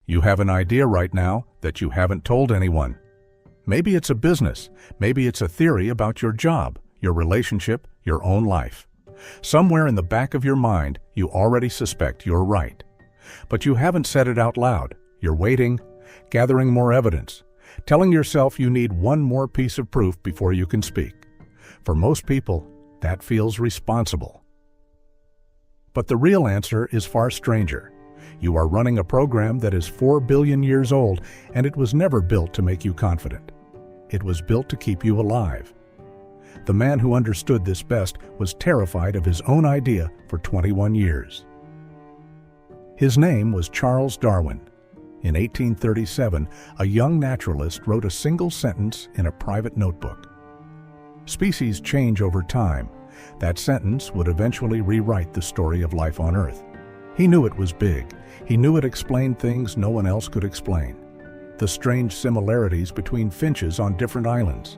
You have an idea right now that you haven't told anyone. Maybe it's a business, maybe it's a theory about your job, your relationship, your own life. Somewhere in the back of your mind, you already suspect you're right. But you haven't said it out loud. You're waiting, gathering more evidence, telling yourself you need one more piece of proof before you can speak. For most people, that feels responsible. But the real answer is far stranger. You are running a program that is 4 billion years old, and it was never built to make you confident. It was built to keep you alive. The man who understood this best was terrified of his own idea for 21 years. His name was Charles Darwin. In 1837, a young naturalist wrote a single sentence in a private notebook. Species change over time. That sentence would eventually rewrite the story of life on Earth. He knew it was big. He knew it explained things no one else could explain. The strange similarities between finches on different islands,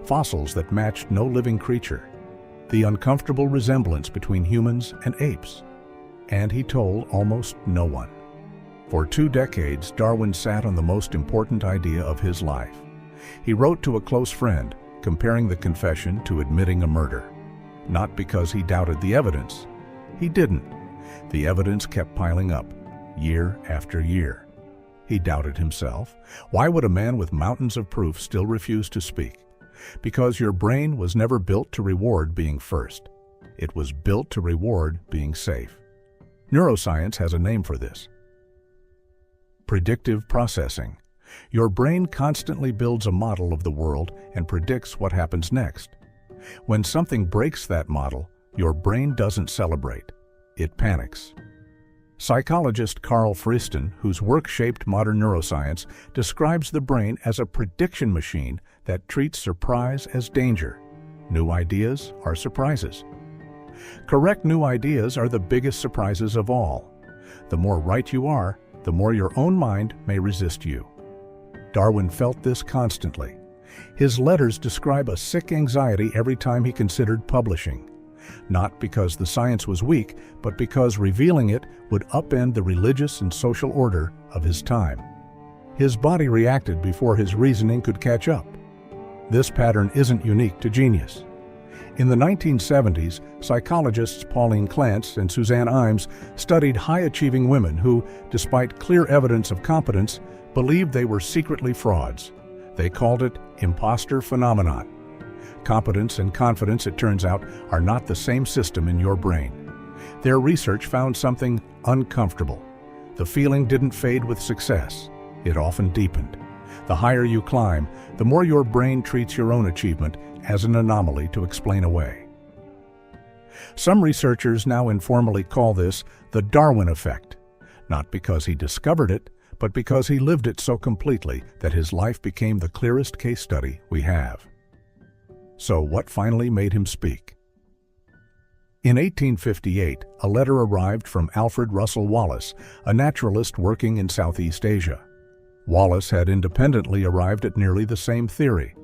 fossils that matched no living creature, the uncomfortable resemblance between humans and apes. And he told almost no one. For 2 decades, Darwin sat on the most important idea of his life. He wrote to a close friend, comparing the confession to admitting a murder. Not because he doubted the evidence. He didn't. The evidence kept piling up, year after year. He doubted himself. Why would a man with mountains of proof still refuse to speak? Because your brain was never built to reward being first. It was built to reward being safe. Neuroscience has a name for this. Predictive processing. Your brain constantly builds a model of the world and predicts what happens next. When something breaks that model, your brain doesn't celebrate. It panics. Psychologist Carl Friston, whose work shaped modern neuroscience, describes the brain as a prediction machine that treats surprise as danger. New ideas are surprises. Correct new ideas are the biggest surprises of all. The more right you are, the more your own mind may resist you. Darwin felt this constantly. His letters describe a sick anxiety every time he considered publishing. Not because the science was weak, but because revealing it would upend the religious and social order of his time. His body reacted before his reasoning could catch up. This pattern isn't unique to genius. In the 1970s, psychologists Pauline Clance and Suzanne Imes studied high-achieving women who, despite clear evidence of competence, believed they were secretly frauds. They called it imposter phenomenon. Competence and confidence, it turns out, are not the same system in your brain. Their research found something uncomfortable. The feeling didn't fade with success. It often deepened. The higher you climb, the more your brain treats your own achievement as an anomaly to explain away. Some researchers now informally call this the Darwin effect, not because he discovered it, but because he lived it so completely that his life became the clearest case study we have. So what finally made him speak? In 1858, a letter arrived from Alfred Russel Wallace, a naturalist working in Southeast Asia. Wallace had independently arrived at nearly the same theory.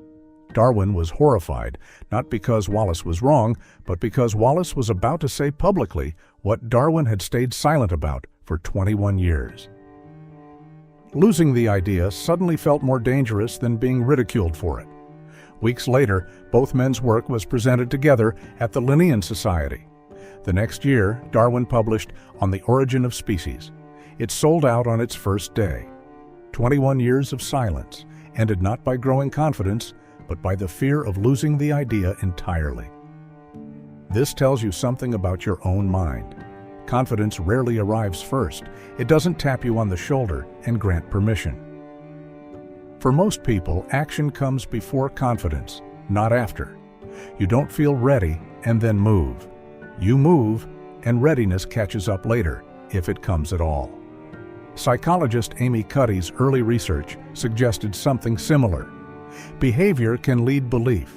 Darwin was horrified, not because Wallace was wrong, but because Wallace was about to say publicly what Darwin had stayed silent about for 21 years. Losing the idea suddenly felt more dangerous than being ridiculed for it. Weeks later, both men's work was presented together at the Linnean Society. The next year, Darwin published On the Origin of Species. It sold out on its first day. 21 years of silence, ended not by growing confidence, but by the fear of losing the idea entirely. This tells you something about your own mind. Confidence rarely arrives first. It doesn't tap you on the shoulder and grant permission. For most people, action comes before confidence, not after. You don't feel ready and then move. You move, and readiness catches up later, if it comes at all. Psychologist Amy Cuddy's early research suggested something similar. Behavior can lead belief.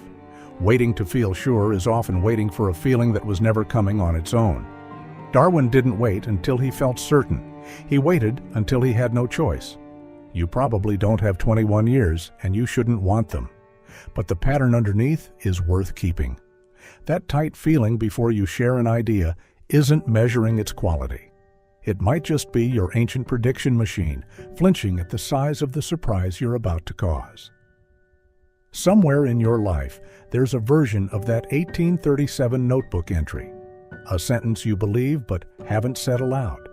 Waiting to feel sure is often waiting for a feeling that was never coming on its own. Darwin didn't wait until he felt certain. He waited until he had no choice. You probably don't have 21 years, and you shouldn't want them. But the pattern underneath is worth keeping. That tight feeling before you share an idea isn't measuring its quality. It might just be your ancient prediction machine, flinching at the size of the surprise you're about to cause. Somewhere in your life, there's a version of that 1837 notebook entry, a sentence you believe but haven't said aloud.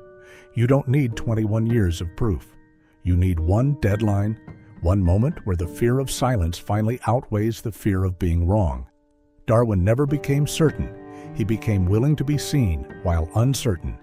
You don't need 21 years of proof. You need one deadline, one moment where the fear of silence finally outweighs the fear of being wrong. Darwin never became certain. He became willing to be seen while uncertain.